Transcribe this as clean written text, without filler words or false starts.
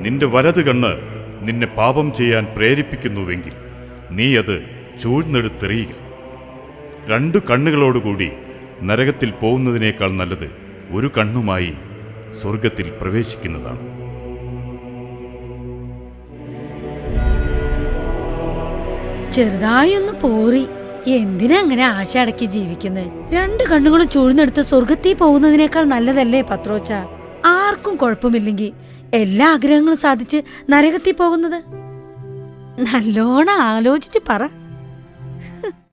നിന്റെ വലത് കണ്ണ് നിന്നെ പാപം ചെയ്യാൻ പ്രേരിപ്പിക്കുന്നുവെങ്കിൽ നീ അത് ചൂഴ്ന്നെടുത്തെറിയുക. 2 കണ്ണുകളോടുകൂടി നരകത്തിൽ പോകുന്നതിനേക്കാൾ നല്ലത് ഒരു കണ്ണുമായി സ്വർഗത്തിൽ പ്രവേശിക്കുന്നതാണ്. ചെറുതായൊന്ന് പോറി. എന്തിനാ അങ്ങനെ ആശ അടക്കി ജീവിക്കുന്നത്? 2 കണ്ണുകളും ചൂഴ്ന്നെടുത്ത് സ്വർഗത്തിൽ പോകുന്നതിനേക്കാൾ നല്ലതല്ലേ പത്രോച്ച? ആർക്കും കുഴപ്പമില്ലെങ്കിൽ എല്ലാ ആഗ്രഹങ്ങളും സാധിച്ച് നരകത്തിൽ പോകുന്നത്. നല്ലോണം ആലോചിച്ച് പറ.